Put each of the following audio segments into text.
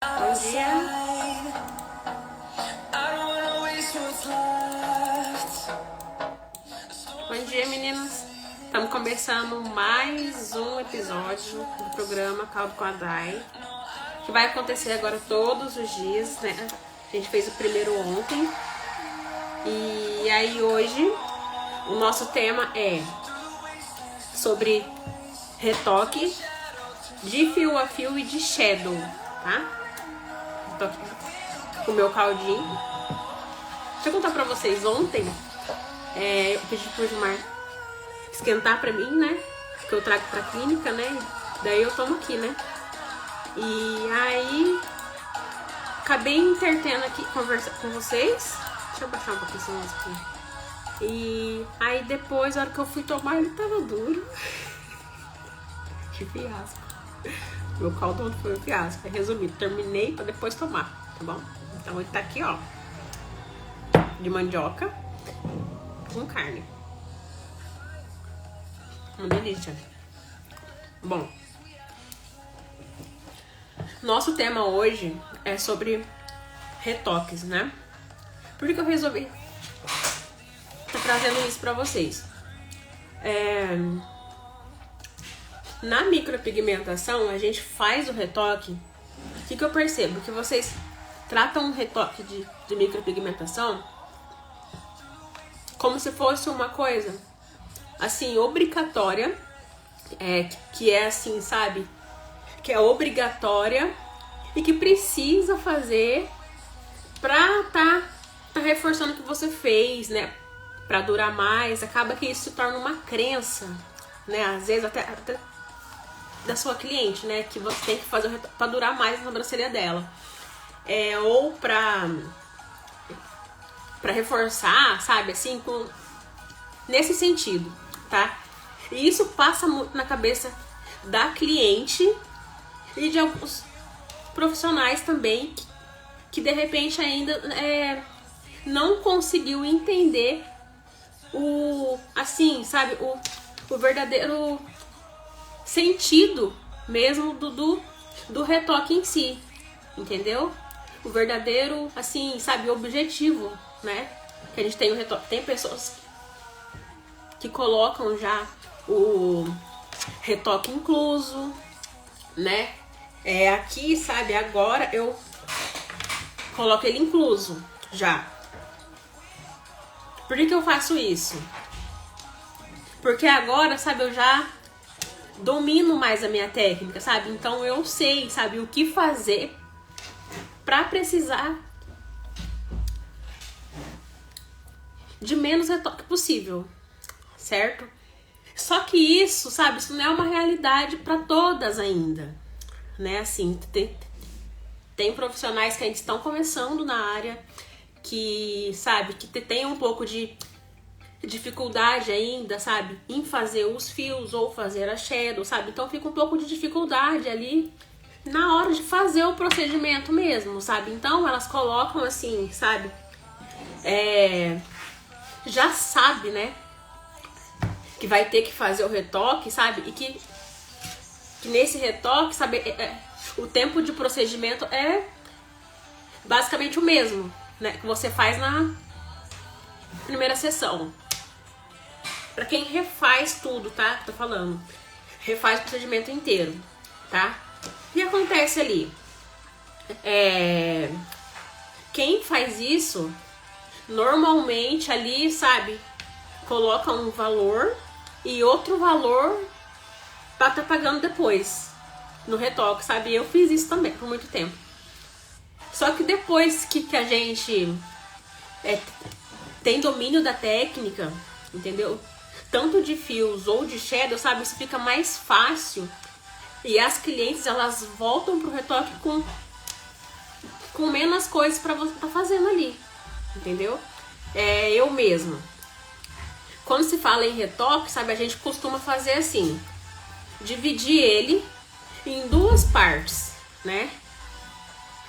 Bom dia. Bom dia, meninos. Estamos começando mais um episódio do programa Caldo com a Dai, que vai acontecer agora todos os dias, né? A gente fez o primeiro ontem. E aí hoje o nosso tema é sobre retoque de fio a fio e de shadow, tá? Tô aqui com o meu caldinho. Deixa eu contar pra vocês, ontem eu pedi pro Gilmar esquentar pra mim, né? Que eu trago pra clínica, né? Daí eu tomo aqui, né? E aí acabei intertendo aqui, conversar com vocês. Deixa eu baixar um pouquinho esse música aqui. E aí depois, a hora que eu fui tomar, ele tava duro. Que fiasco. Meu caldo ontem foi um fiasco. Resumido, terminei pra depois tomar, tá bom? Então ele tá aqui, ó, de mandioca com carne. Uma delícia. Bom, nosso tema hoje é sobre retoques, né? Por que eu resolvi tô trazendo isso pra vocês? Na micropigmentação, a gente faz o retoque. O que eu percebo? Que vocês tratam um retoque de micropigmentação como se fosse uma coisa, assim, obrigatória. Que é assim, sabe? Que é obrigatória e que precisa fazer pra tá reforçando o que você fez, né? Pra durar mais. Acaba que isso se torna uma crença, né? Às vezes até da sua cliente, né? Que você tem que fazer o retoque pra durar mais a sobrancelha dela. Ou pra reforçar, sabe? Assim, nesse sentido, tá? E isso passa muito na cabeça da cliente e de alguns profissionais também que de repente ainda não conseguiu entender assim, sabe, o verdadeiro sentido mesmo do retoque em si, entendeu? O verdadeiro, assim, sabe, objetivo, né? Que a gente tem o retoque. Tem pessoas que colocam já o retoque incluso, né? Aqui, sabe, agora eu coloco ele incluso já. Por que eu faço isso? Porque agora, sabe, eu já domino mais a minha técnica, sabe? Então eu sei, sabe, o que fazer pra precisar de menos retoque possível, certo? Só que isso, sabe, isso não é uma realidade pra todas ainda, né? Assim, tem profissionais que ainda estão começando na área, que, sabe, que tem um pouco de dificuldade ainda, sabe, em fazer os fios ou fazer a shadow, sabe? Então fica um pouco de dificuldade ali na hora de fazer o procedimento mesmo, sabe? Então elas colocam assim, sabe? Já sabe, né? Que vai ter que fazer o retoque, sabe? E que nesse retoque, sabe? O tempo de procedimento é basicamente o mesmo, né? Que você faz na primeira sessão. Pra quem refaz tudo, tá? Tô falando. Refaz o procedimento inteiro, tá? O que acontece ali? Quem faz isso, normalmente ali, sabe? Coloca um valor e outro valor pra tá pagando depois no retoque, sabe? Eu fiz isso também por muito tempo. Só que depois que a gente tem domínio da técnica, entendeu? Tanto de fios ou de shadow, sabe? Isso fica mais fácil. E as clientes, elas voltam pro retoque com menos coisas pra você tá fazendo ali, entendeu? Eu mesma. Quando se fala em retoque, sabe? A gente costuma fazer assim. Dividir ele em duas partes, né?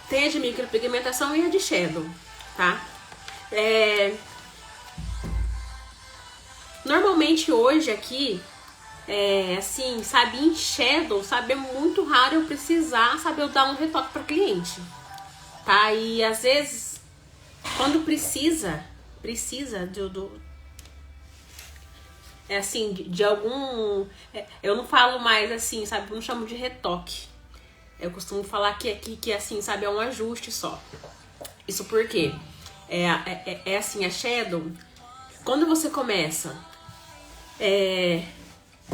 Tem a de micropigmentação e a de shadow, tá? Normalmente hoje aqui assim, sabe, em shadow, sabe, é muito raro eu precisar, sabe, eu dar um retoque para cliente, tá? E às vezes, quando precisa assim, de algum, eu não falo mais assim, sabe, eu não chamo de retoque, eu costumo falar que assim, sabe, é um ajuste só. Isso porque assim, a shadow, quando você começa,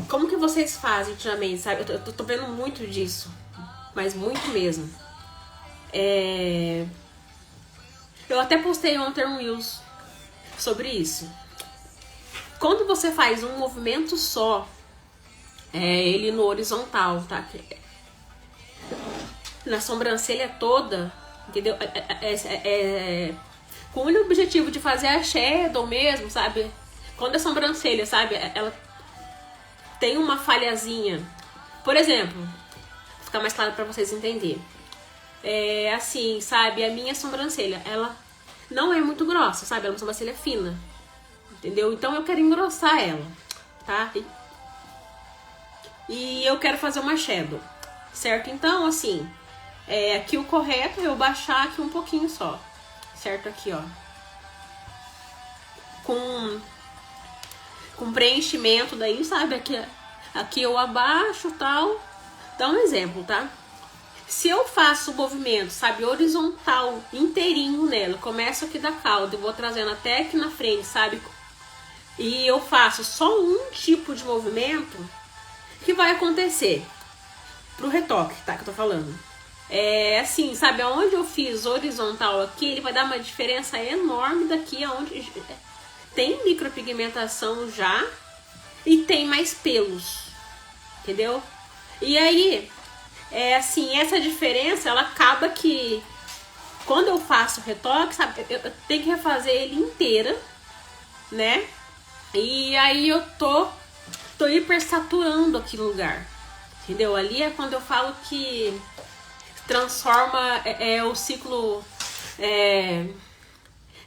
como que vocês fazem ultimamente, sabe? Eu tô vendo muito disso, mas muito mesmo. Eu até postei ontem um Reels sobre isso. Quando você faz um movimento só, ele no horizontal, tá? Na sobrancelha toda, entendeu? Com o único objetivo de fazer a shadow mesmo, sabe? Quando a sobrancelha, sabe, ela tem uma falhazinha. Por exemplo, vou ficar mais claro pra vocês entenderem. Assim, sabe, a minha sobrancelha, ela não é muito grossa, sabe? Ela é uma sobrancelha fina, entendeu? Então eu quero engrossar ela, tá? E eu quero fazer uma shadow, certo? Então, assim, aqui o correto é eu baixar aqui um pouquinho só, certo? Aqui, ó. Com preenchimento daí, sabe? Aqui eu abaixo, tal. Dá um exemplo, tá? Se eu faço o movimento, sabe, horizontal, inteirinho nela, começo aqui da cauda e vou trazendo até aqui na frente, sabe? E eu faço só um tipo de movimento, o que vai acontecer? Pro retoque, tá? Que eu tô falando. Assim, sabe, aonde eu fiz horizontal aqui, ele vai dar uma diferença enorme daqui aonde tem micropigmentação já e tem mais pelos, entendeu? E aí, assim, essa diferença, ela acaba que quando eu faço o retoque, sabe, eu tenho que refazer ele inteira, né? E aí eu tô hipersaturando aqui no lugar, entendeu? Ali é quando eu falo que transforma o ciclo,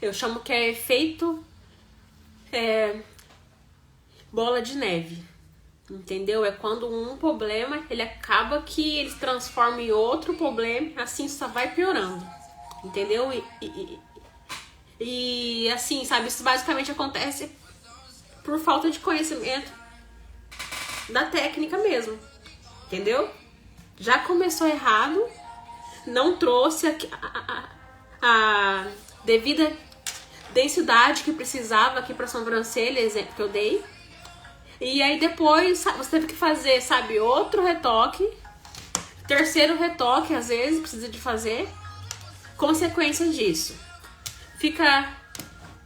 eu chamo que é efeito bola de neve, entendeu? É quando um problema, ele acaba que ele se transforma em outro problema, assim só vai piorando, entendeu? E assim, sabe, isso basicamente acontece por falta de conhecimento da técnica mesmo, entendeu? Já começou errado, não trouxe a devida densidade que precisava aqui pra sobrancelha, exemplo que eu dei. E aí depois você teve que fazer, sabe, outro retoque, terceiro retoque, às vezes, precisa de fazer. Consequência disso, fica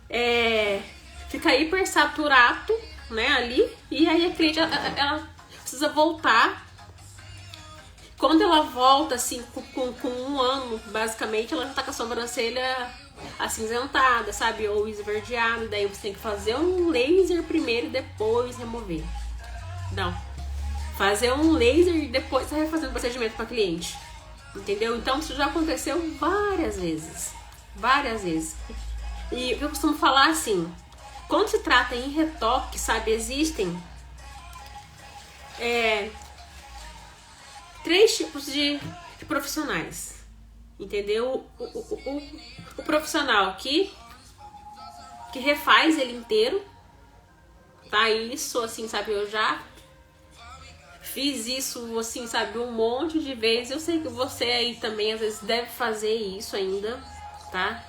hiper saturado, né, ali. E aí a cliente, ela precisa voltar. Quando ela volta, assim, com um ano, basicamente, ela já tá com a sobrancelha acinzentada, sabe? Ou esverdeada. Daí você tem que fazer um laser primeiro e depois remover. Não. Fazer um laser e depois tá refazendo o procedimento pra cliente. Entendeu? Então isso já aconteceu várias vezes. Várias vezes. E eu costumo falar assim, quando se trata em retoque, sabe? Existem 3 tipos de profissionais, entendeu? O profissional que refaz ele inteiro, tá? Isso, assim, sabe, eu já fiz isso, assim, sabe, um monte de vezes. Eu sei que você aí também, às vezes, deve fazer isso ainda, tá?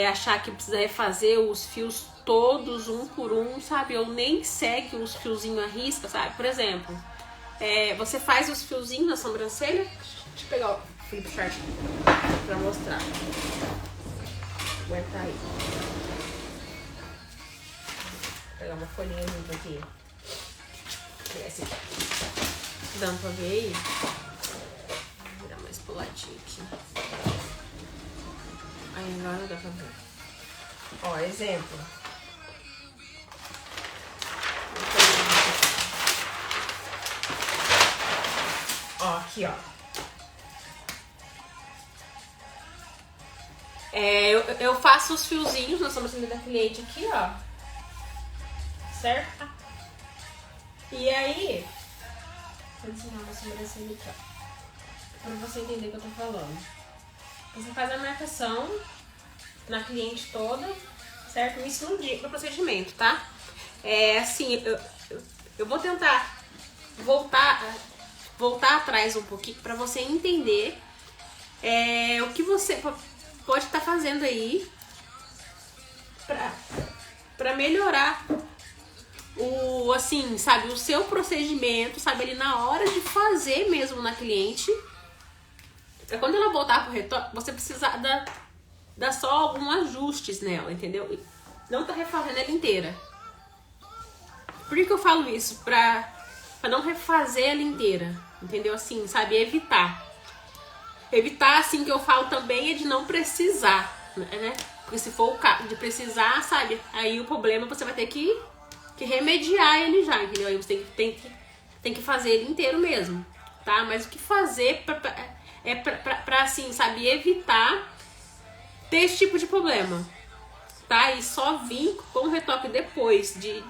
Achar que precisa refazer os fios todos, um por um, sabe? Ou nem segue os fiozinhos à risca, sabe? Por exemplo, você faz os fiozinhos na sobrancelha. Deixa eu pegar o flip chart pra mostrar. Aguenta aí. Vou pegar uma folhinha junto aqui. Esse aqui. Dando pra ver aí? Vou virar mais pro ladinho aqui. Aí agora dá pra ver. Ó, exemplo. Ó, aqui, ó. Eu faço os fiozinhos na sobrancelha da cliente aqui, ó. Certo? E aí, vou ensinar uma sobrancelha aqui, ó, pra você entender o que eu tô falando. Você faz a marcação na cliente toda, certo? Isso no dia, no procedimento, tá? Assim, eu vou tentar voltar atrás um pouquinho pra você entender o que você pode estar fazendo aí pra melhorar assim, sabe, o seu procedimento, sabe, ali na hora de fazer mesmo na cliente. Pra quando ela voltar pro retoque, você precisa dar só alguns ajustes nela, entendeu? Não tá refazendo ela inteira. Por que eu falo isso? Pra não refazer ela inteira, entendeu? Assim, sabe, evitar. Evitar, assim, que eu falo também é de não precisar, né? Porque se for o caso de precisar, sabe, aí o problema você vai ter que remediar ele já, entendeu? Aí você tem que fazer ele inteiro mesmo, tá? Mas o que fazer pra assim, sabe, evitar ter esse tipo de problema, tá? E só vir com o retoque depois de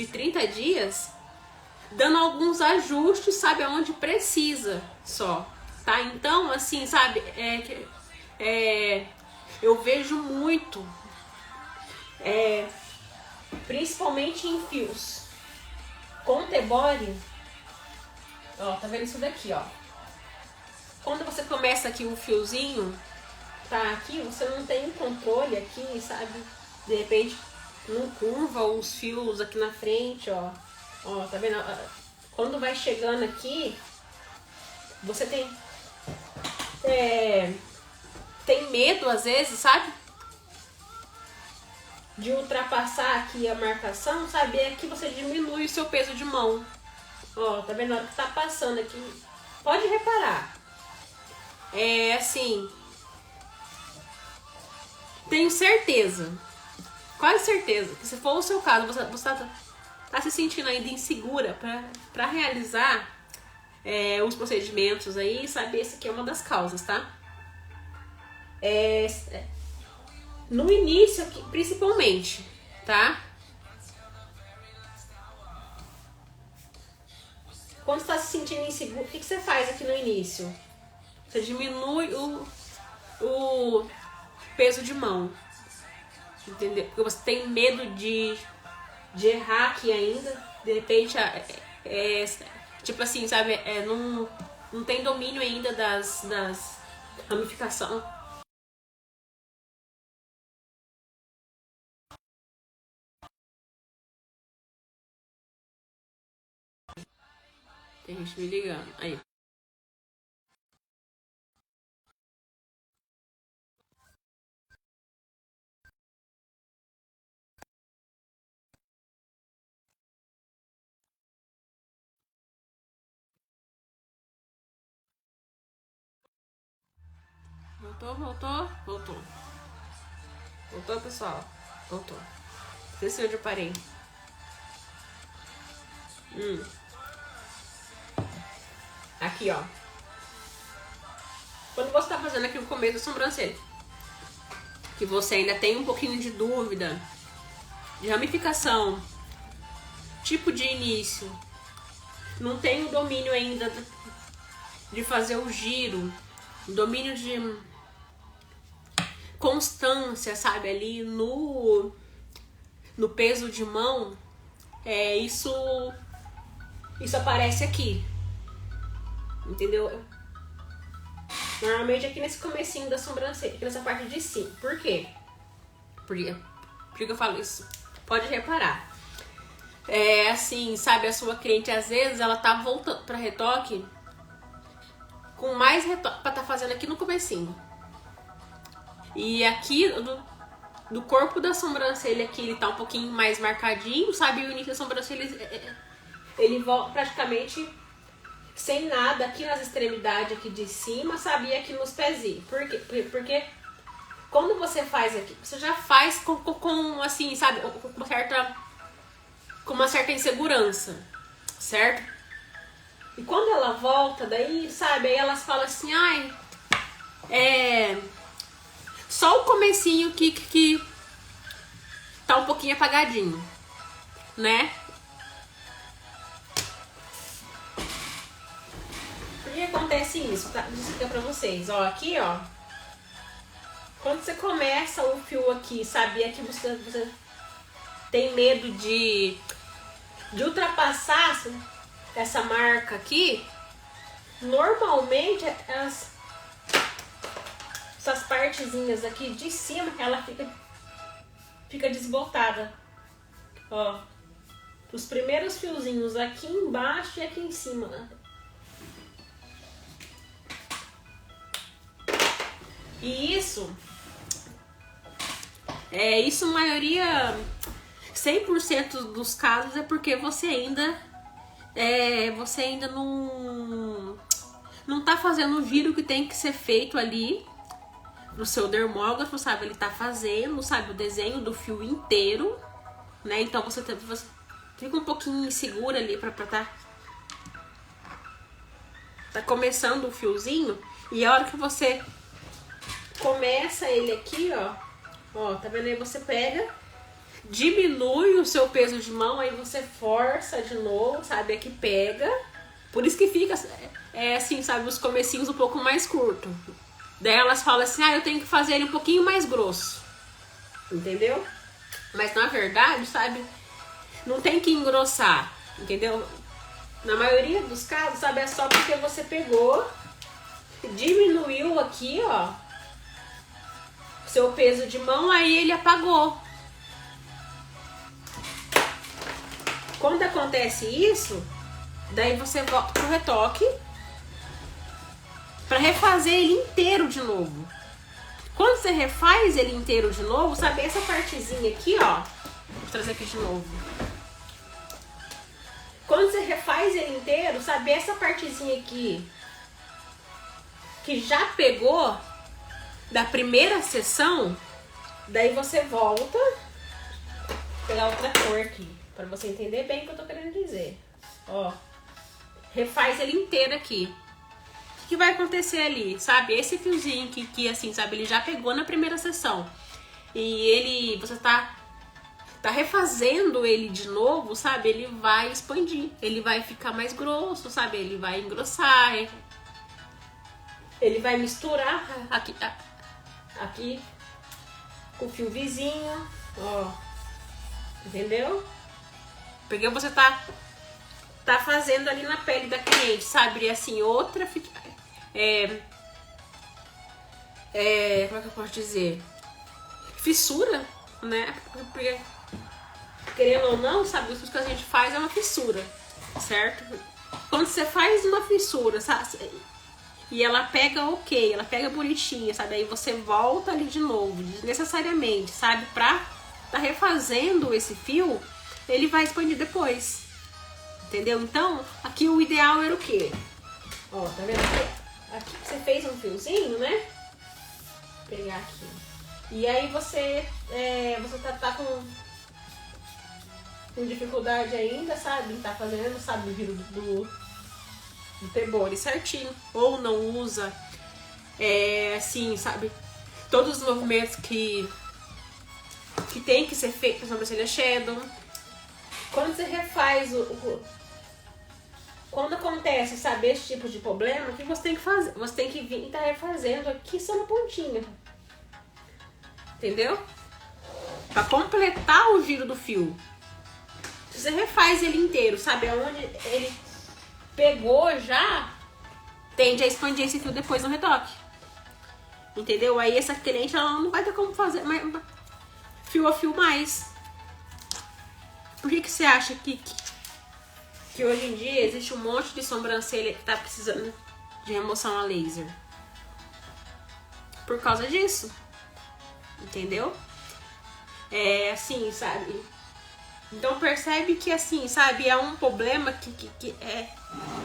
30 dias, dando alguns ajustes, sabe, aonde precisa só, tá? Então, assim, sabe, eu vejo muito, principalmente em fios com T-body, ó, tá vendo isso daqui, ó? Quando você começa aqui o fiozinho, tá aqui, você não tem controle aqui, sabe? De repente, não curva os fios aqui na frente, ó. Ó, tá vendo? Quando vai chegando aqui, você tem medo, às vezes, sabe? De ultrapassar aqui a marcação, sabe? É que você diminui o seu peso de mão. Ó, tá vendo? Na hora que tá passando aqui, pode reparar. Assim, tenho certeza, quase certeza, que se for o seu caso, você tá se sentindo ainda insegura pra realizar os procedimentos aí, sabe? Essa aqui é uma das causas, tá? No início aqui, principalmente, tá? Quando você tá se sentindo inseguro, o que você faz aqui no início? Você diminui o peso de mão, entendeu? Porque você tem medo de errar aqui ainda, de repente, tipo assim, sabe, não tem domínio ainda das ramificações. Tem gente me ligando, aí. Voltou. Voltou, pessoal? Voltou. Não sei onde eu parei. Aqui, ó. Quando você tá fazendo aqui o começo da sobrancelha, que você ainda tem um pouquinho de dúvida de ramificação, tipo de início, não tem o domínio ainda de fazer o giro, o domínio de constância, sabe, ali no peso de mão, isso aparece aqui, entendeu? Normalmente aqui nesse comecinho da sobrancelha, aqui nessa parte de cima. Por quê? Por que eu falo isso? Pode reparar. Assim, sabe, a sua cliente às vezes ela tá voltando pra retoque com mais retoque pra tá fazendo aqui no comecinho. E aqui do corpo da sobrancelha aqui ele tá um pouquinho mais marcadinho, sabe? E o início da sobrancelha ele volta praticamente sem nada aqui nas extremidades aqui de cima, sabe? E aqui nos pezinhos. Por quê? Porque quando você faz aqui, você já faz com assim, sabe? Com uma certa insegurança, certo? E quando ela volta daí, sabe? Aí elas falam assim, ai, só o comecinho que tá um pouquinho apagadinho, né? que acontece isso? Tá? Vou explicar pra vocês. Ó, aqui, ó. Quando você começa o fio aqui, sabia que você tem medo de ultrapassar essa marca aqui, normalmente essas partezinhas aqui de cima, ela fica desbotada. Ó, os primeiros fiozinhos aqui embaixo e aqui em cima. E isso a maioria, 100% dos casos é porque você ainda não tá fazendo o giro que tem que ser feito ali no seu dermógrafo, sabe? Ele tá fazendo, sabe, o desenho do fio inteiro, né? Então você fica um pouquinho insegura ali pra tá começando o fiozinho, e a hora que você começa ele aqui, ó, tá vendo aí? Você pega, diminui o seu peso de mão, aí você força de novo, sabe? Aqui pega. Por isso que fica, assim, sabe? Os comecinhos um pouco mais curto. Daí elas falam assim, eu tenho que fazer ele um pouquinho mais grosso. Entendeu? Mas na verdade, sabe? Não tem que engrossar, entendeu? Na maioria dos casos, sabe? É só porque você pegou, diminuiu aqui, ó, seu peso de mão, aí ele apagou. Quando acontece isso, daí você volta pro retoque para refazer ele inteiro de novo. Quando você refaz ele inteiro de novo, sabe essa partezinha aqui, ó, vou trazer aqui de novo. Quando você refaz ele inteiro, sabe essa partezinha aqui que já pegou da primeira sessão, daí você volta, vou pegar outra cor aqui, pra você entender bem o que eu tô querendo dizer. Ó, refaz ele inteiro aqui. O que vai acontecer ali, sabe? Esse fiozinho que assim, sabe, ele já pegou na primeira sessão. E você tá refazendo ele de novo, sabe? Ele vai expandir, ele vai ficar mais grosso, sabe? Ele vai engrossar, ele vai misturar aqui com o fio vizinho, ó, entendeu? Porque você tá fazendo ali na pele da cliente, sabe? E assim, outra como é que eu posso dizer? Fissura, né? Porque, querendo ou não, sabe? Isso que a gente faz é uma fissura, certo? Quando você faz uma fissura, sabe? E ela pega ok, ela pega bonitinha, sabe? Aí você volta ali de novo, desnecessariamente, sabe? Pra tá refazendo esse fio, ele vai expandir depois. Entendeu? Então, aqui o ideal era o quê? Ó, tá vendo aqui você fez um fiozinho, né? Vou pegar aqui. E aí você tá com dificuldade ainda, sabe? Tá fazendo, sabe, o giro do pebore certinho. Ou não usa, assim, sabe? Todos os movimentos que tem que ser feito na sobrancelha shadow. Quando você refaz quando acontece, sabe, esse tipo de problema, o que você tem que fazer? Você tem que vir e tá refazendo aqui só na pontinha. Entendeu? Pra completar o giro do fio. Se você refaz ele inteiro, sabe, aonde ele pegou já, tende a expandir esse fio depois no retoque. Entendeu? Aí essa cliente, ela não vai ter como fazer fio a fio mais. Por que você acha que hoje em dia existe um monte de sobrancelha que tá precisando de remoção a laser? Por causa disso. Entendeu? Assim, sabe? Então percebe que assim, sabe, é um problema que é...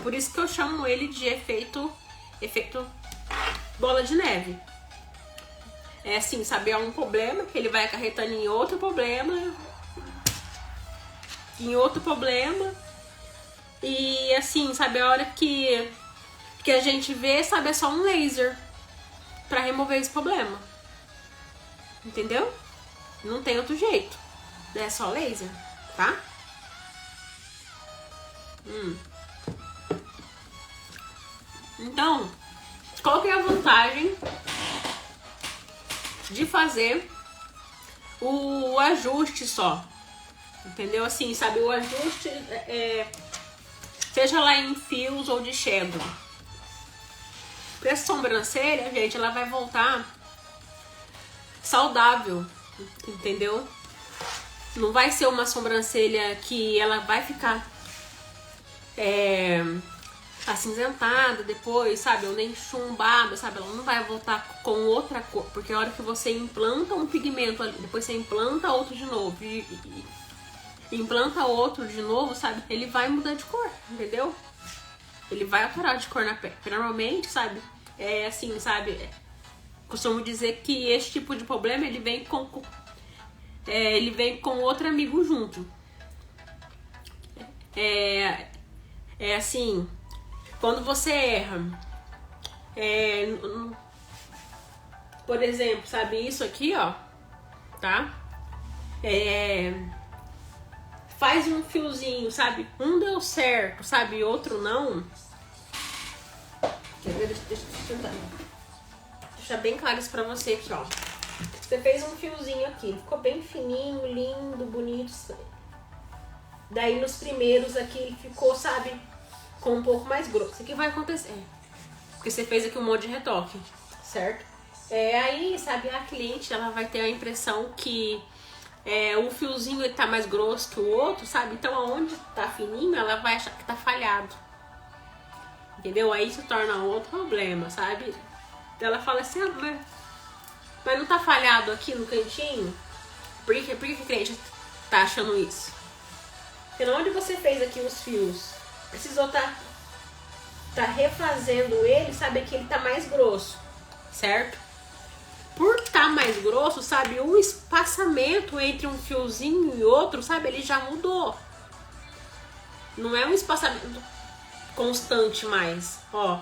Por isso que eu chamo ele de efeito bola de neve. É assim, sabe, é um problema que ele vai acarretando em outro problema, e assim, sabe, a hora que a gente vê, sabe, é só um laser pra remover esse problema. Entendeu? Não tem outro jeito. É só laser, tá? Então, qual que é a vantagem de fazer o ajuste só? Entendeu? Assim, sabe, o ajuste seja lá em fios ou de shadow. Porque essa sobrancelha, gente, ela vai voltar saudável, entendeu? Não vai ser uma sobrancelha que ela vai ficar acinzentada depois, sabe? Ou nem chumbada, sabe? Ela não vai voltar com outra cor. Porque a hora que você implanta um pigmento ali, depois você implanta outro de novo e implanta outro de novo, sabe? Ele vai mudar de cor, entendeu? Ele vai alterar de cor na pele. Normalmente, sabe? É assim, sabe? Costumo dizer que esse tipo de problema ele vem com outro amigo junto. É assim, quando você erra, por exemplo, sabe isso aqui, ó, tá? Faz um fiozinho, sabe? Um deu certo, sabe? Outro não. Quer ver? Deixa eu tentar deixar bem claro isso pra você aqui, ó. Você fez um fiozinho aqui, ficou bem fininho, lindo, bonito. Daí nos primeiros aqui ele ficou, sabe, com um pouco mais grosso. O que vai acontecer? Porque você fez aqui um monte de retoque, certo? Aí, sabe, a cliente ela vai ter a impressão que um fiozinho ele tá mais grosso que o outro, sabe? Então aonde tá fininho ela vai achar que tá falhado. Entendeu? Aí isso torna outro problema, sabe? Ela fala assim, mas não tá falhado aqui no cantinho? Por que a cliente tá achando isso? Porque na onde você fez aqui os fios, precisou tá refazendo ele, sabe? Que ele tá mais grosso, certo? Por tá mais grosso, sabe? O espaçamento entre um fiozinho e outro, sabe? Ele já mudou. Não é um espaçamento constante mais, ó.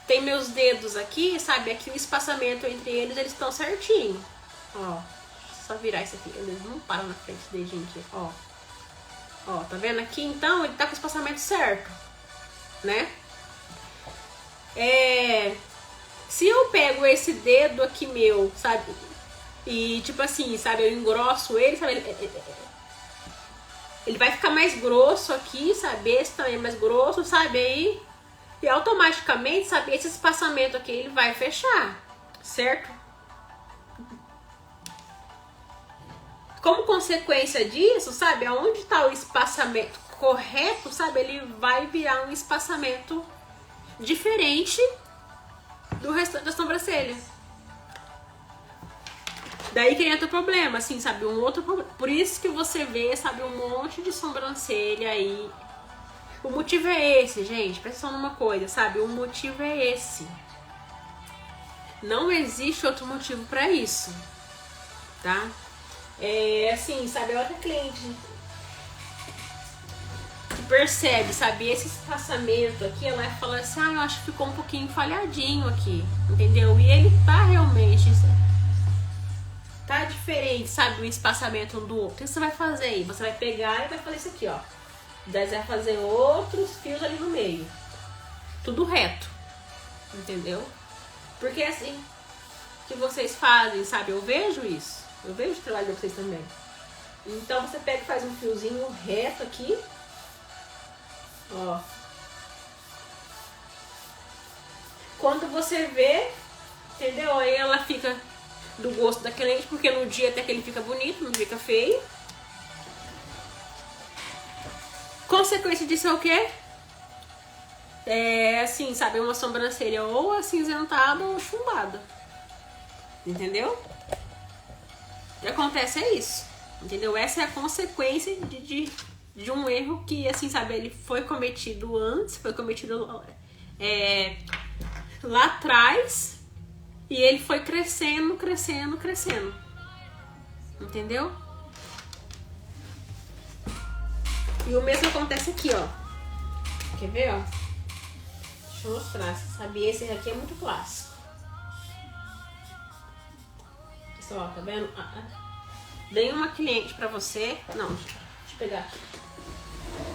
Tem meus dedos aqui, sabe? Aqui o espaçamento entre eles estão certinho. Ó, só virar isso aqui. Eles não param na frente do dedinho aqui, ó. Ó, tá vendo aqui? Então, ele tá com o espaçamento certo, né? Se eu pego esse dedo aqui meu, sabe? E, tipo assim, sabe? Eu engrosso ele, sabe? Ele vai ficar mais grosso aqui, sabe? Esse também é mais grosso, sabe? Aí... E automaticamente, sabe, esse espaçamento aqui, ele vai fechar, certo? Como consequência disso, sabe, aonde tá o espaçamento correto, sabe, ele vai virar um espaçamento diferente do restante da sobrancelha. Daí que entra o problema, assim, sabe, um outro problema. Por isso que você vê, sabe, um monte de sobrancelha aí. O motivo é esse, gente. Presta atenção numa coisa, sabe? O motivo é esse. Não existe outro motivo pra isso, tá? Assim, sabe? A outra cliente que percebe, sabe? Esse espaçamento aqui, ela fala assim, eu acho que ficou um pouquinho falhadinho aqui, entendeu? E ele tá realmente... Tá diferente, sabe? O espaçamento um do outro. O que você vai fazer aí? Você vai pegar e vai fazer isso aqui, ó. Daí você vai fazer outros fios ali no meio. Tudo reto. Entendeu? Porque é assim que vocês fazem, sabe? Eu vejo isso. Eu vejo o trabalho de vocês também. Então você pega e faz um fiozinho reto aqui. Ó. Quando você vê, entendeu? Aí ela fica do gosto da cliente, porque no dia até que ele fica bonito, não fica feio. Consequência disso é o quê? Assim, sabe, uma sobrancelha ou acinzentada ou chumbada. Entendeu? O que acontece é isso. Entendeu? Essa é a consequência de um erro que, assim, sabe, ele foi cometido antes, foi cometido lá atrás, e ele foi crescendo, crescendo, crescendo. Entendeu? E o mesmo acontece aqui, ó. Quer ver, ó? Deixa eu mostrar, sabe? Esse aqui é muito clássico. Pessoal, tá vendo? Dei uma cliente pra você. Não, deixa eu pegar aqui.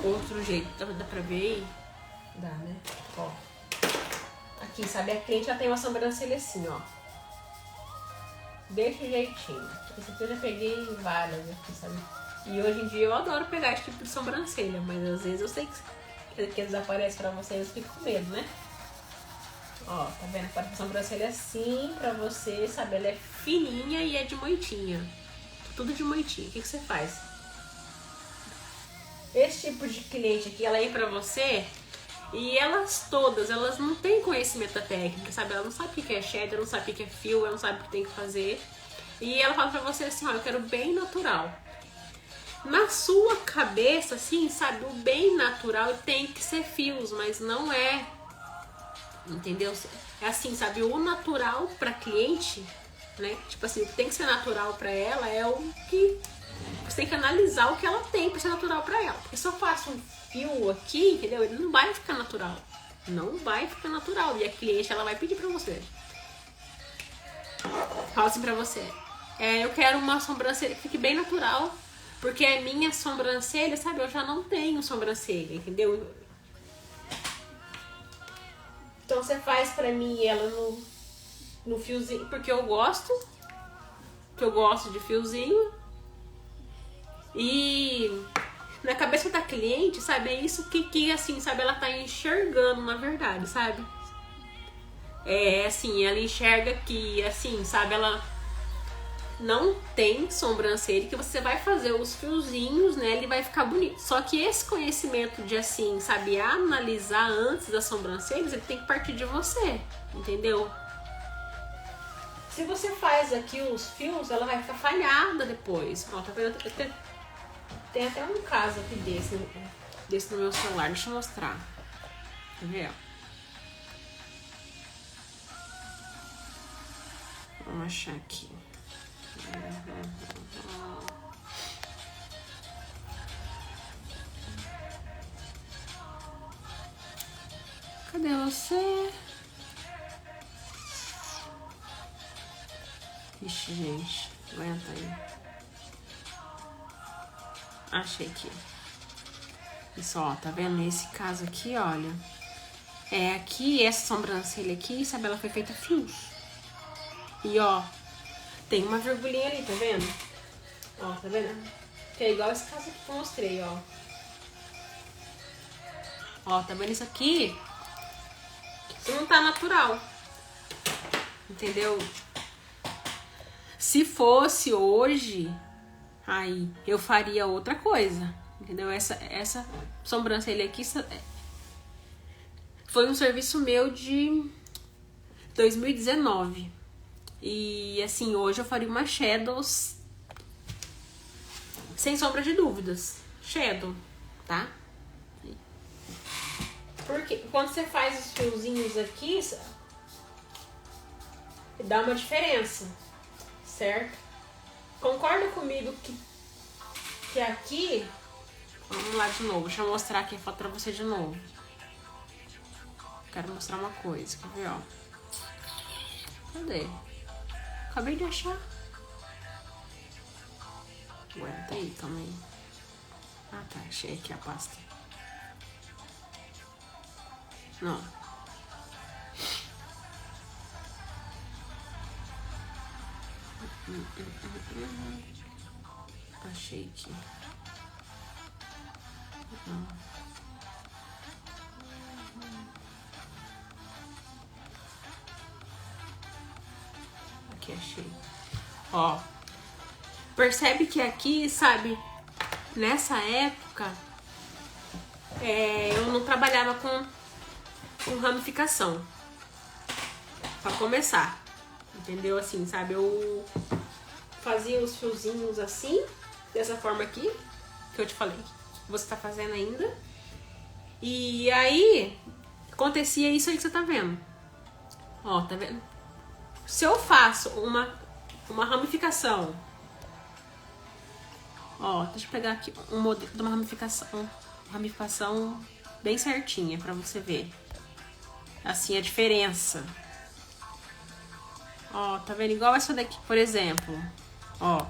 Outro jeito, dá pra ver aí? Dá, né? Ó. Aqui, sabe? A cliente já tem uma sobrancelha assim, ó. Desse jeitinho. Esse aqui eu já peguei várias aqui, sabe? E hoje em dia eu adoro pegar esse tipo de sobrancelha, mas às vezes eu sei que eles aparecem pra vocês, eu fico com medo, né? Ó, tá vendo? Parece uma sobrancelha assim pra você, sabe? Ela é fininha e é de moitinha. Tudo de moitinha. O que você faz? Esse tipo de cliente aqui, ela vem pra você e elas todas, elas não têm conhecimento da técnica, sabe? Ela não sabe o que é shader, não sabe o que é fio, ela não sabe o que tem que fazer. E ela fala pra você assim, ó, eu quero bem natural. Na sua cabeça, assim, sabe? O bem natural tem que ser fios, mas não é. Entendeu? É assim, sabe? O natural pra cliente, né? Tipo assim, o que tem que ser natural pra ela é o que... Você tem que analisar o que ela tem pra ser natural pra ela. Porque se eu faço um fio aqui, entendeu? Ele não vai ficar natural. Não vai ficar natural. E a cliente, ela vai pedir pra você. Fala assim pra você. Eu quero uma sobrancelha que fique bem natural. Porque a minha sobrancelha, sabe? Eu já não tenho sobrancelha, entendeu? Então você faz pra mim ela no fiozinho. Porque eu gosto. Porque eu gosto de fiozinho. E na cabeça da cliente, sabe? É isso que assim, sabe? Ela tá enxergando, na verdade, sabe? É assim, ela enxerga que, assim, sabe? Ela não tem sobrancelha, que você vai fazer os fiozinhos, né? Ele vai ficar bonito. Só que esse conhecimento de, assim, sabe? Analisar antes das sobrancelhas, ele tem que partir de você, entendeu? Se você faz aqui os fios, ela vai ficar falhada depois. Ó, tá vendo? Tem até um caso aqui desse no meu celular. Deixa eu mostrar. Quer ver? Vamos achar aqui. Cadê você? Ixi, gente. Aguenta aí. Achei aqui. Isso, ó, tá vendo? Nesse caso aqui, olha. Aqui, essa sobrancelha aqui, sabe? Ela foi feita fios. E, ó, tem uma virgulinha ali, tá vendo? Ó, tá vendo? Que é igual esse caso aqui que eu mostrei, ó. Ó, tá vendo isso aqui? Isso não tá natural. Entendeu? Se fosse hoje, aí eu faria outra coisa. Entendeu? Essa sobrancelha aqui foi um serviço meu de 2019. E assim, hoje eu faria uma shadow sem sombra de dúvidas. Shadow, tá? Porque quando você faz os fiozinhos aqui, dá uma diferença, certo? Concorda comigo que aqui... Vamos lá de novo, deixa eu mostrar aqui a foto pra você de novo. Quero mostrar uma coisa, quer ver, ó? Cadê? Acabei de achar. Aguenta aí também. Ah, tá, achei aqui a pasta. Não. Achei aqui. Aqui, achei. Ó. Percebe que aqui, sabe, nessa época, eu não trabalhava com ramificação. Pra começar. Entendeu? Assim, sabe? Eu fazia os fiozinhos assim, dessa forma aqui, que eu te falei. Você tá fazendo ainda. E aí, acontecia isso aí que você tá vendo. Ó, tá vendo? Se eu faço uma ramificação. Ó, deixa eu pegar aqui um modelo de uma ramificação bem certinha pra você ver. Assim, a diferença. Ó, tá vendo? Igual essa daqui, por exemplo. Ó,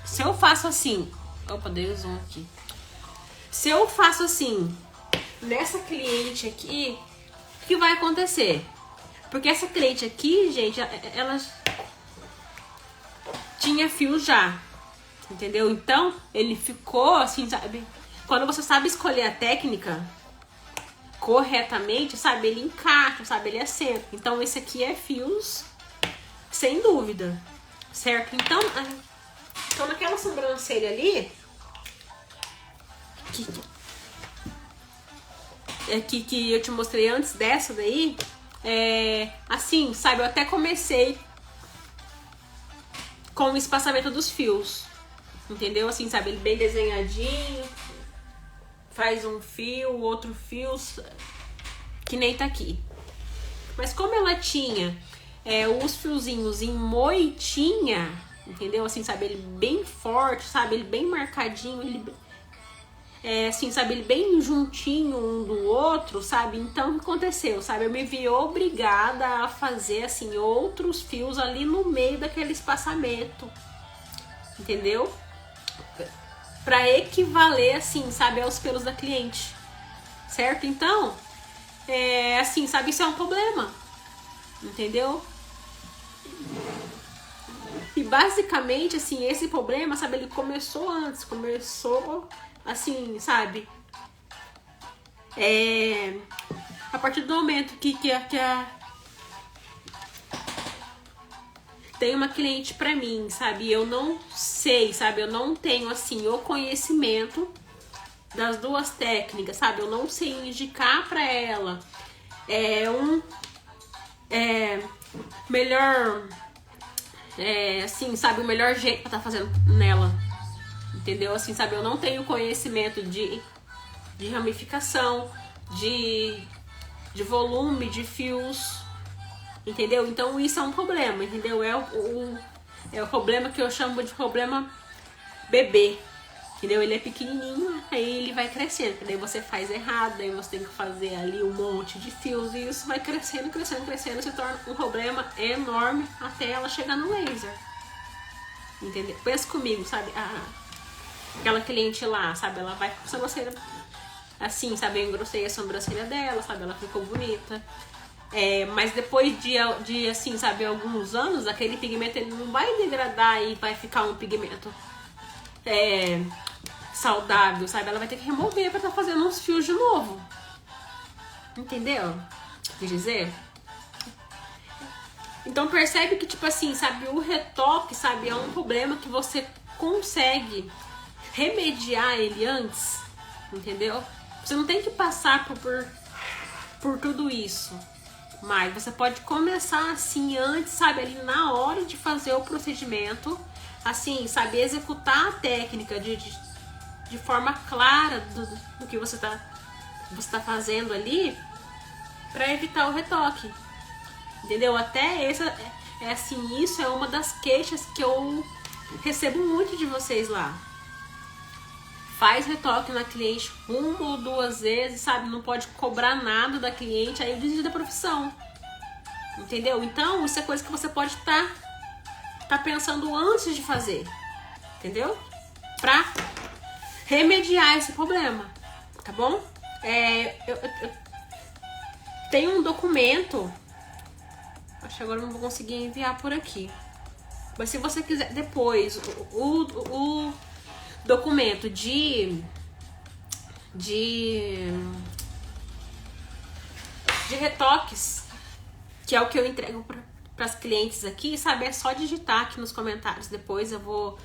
se eu faço assim... Opa, dei o zoom aqui. Se eu faço assim, nessa cliente aqui, o que vai acontecer? Porque essa cliente aqui, gente, ela tinha fio já, entendeu? Então, ele ficou assim, sabe? Quando você sabe escolher a técnica corretamente, sabe? Ele encaixa, sabe? Ele assenta. Então, esse aqui é fios, sem dúvida, certo? Então naquela sobrancelha ali, que eu te mostrei antes dessa daí, assim, sabe? Eu até comecei com o espaçamento dos fios, entendeu? Assim, sabe? Ele bem desenhadinho, faz um fio, outro fio, que nem tá aqui. Mas como ela tinha os fiozinhos em moitinha, entendeu? Assim, sabe? Ele bem forte, sabe? Ele bem marcadinho, ele assim, sabe? Ele bem juntinho um do outro, sabe? Então, o que aconteceu, sabe? Eu me vi obrigada a fazer, assim, outros fios ali no meio daquele espaçamento, entendeu? Pra equivaler, assim, sabe? Aos pelos da cliente, certo? Então, assim, sabe? Isso é um problema, entendeu? E basicamente, assim, esse problema, sabe? Ele começou antes, começou... assim, sabe? A partir do momento que tem uma cliente pra mim, sabe? Eu não sei, sabe? Eu não tenho, assim, o conhecimento das duas técnicas, sabe? Eu não sei indicar pra ela melhor, assim, sabe? O melhor jeito pra tá fazendo nela. Entendeu? Assim, sabe? Eu não tenho conhecimento de ramificação, de volume, de fios, entendeu? Então isso é um problema, entendeu? É o problema que eu chamo de problema bebê, entendeu? Ele é pequenininho, aí ele vai crescendo, daí você faz errado, daí você tem que fazer ali um monte de fios e isso vai crescendo, crescendo, crescendo, se torna um problema enorme até ela chegar no laser, entendeu? Pensa comigo, sabe? Aquela cliente lá, sabe? Ela vai com a sobrancelha assim, sabe? Eu engrossei a sobrancelha dela, sabe? Ela ficou bonita. Mas depois de assim, sabe? Alguns anos, aquele pigmento ele não vai degradar e vai ficar um pigmento saudável, sabe? Ela vai ter que remover pra estar fazendo uns fios de novo. Entendeu? Quer dizer? Então percebe que, tipo assim, sabe? O retoque, sabe? É um problema que você consegue remediar ele antes, entendeu? Você não tem que passar por tudo isso, mas você pode começar assim antes, sabe? Ali na hora de fazer o procedimento, assim, sabe? Executar a técnica de forma clara do que você tá fazendo ali, para evitar o retoque, entendeu? Até assim, isso é uma das queixas que eu recebo muito de vocês lá. Faz retoque na cliente 1 ou 2 vezes, sabe? Não pode cobrar nada da cliente, aí desiste da profissão. Entendeu? Então, isso é coisa que você pode tá pensando antes de fazer. Entendeu? Pra remediar esse problema. Tá bom? Eu tenho um documento. Acho que agora eu não vou conseguir enviar por aqui. Mas se você quiser depois, o documento de retoques, que é o que eu entrego para as clientes aqui, sabe? É só digitar aqui nos comentários. Depois eu vou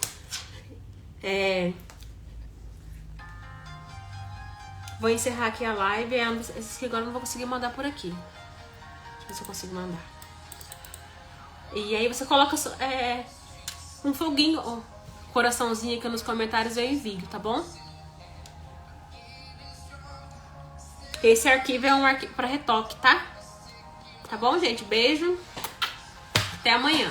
vou encerrar aqui a live. Esses que agora eu não vou conseguir mandar por aqui. Deixa eu ver se eu consigo mandar. E aí você coloca um foguinho, coraçãozinho aqui nos comentários, eu envio, tá bom? Esse arquivo é um arquivo para retoque, tá? Tá bom, gente? Beijo. Até amanhã.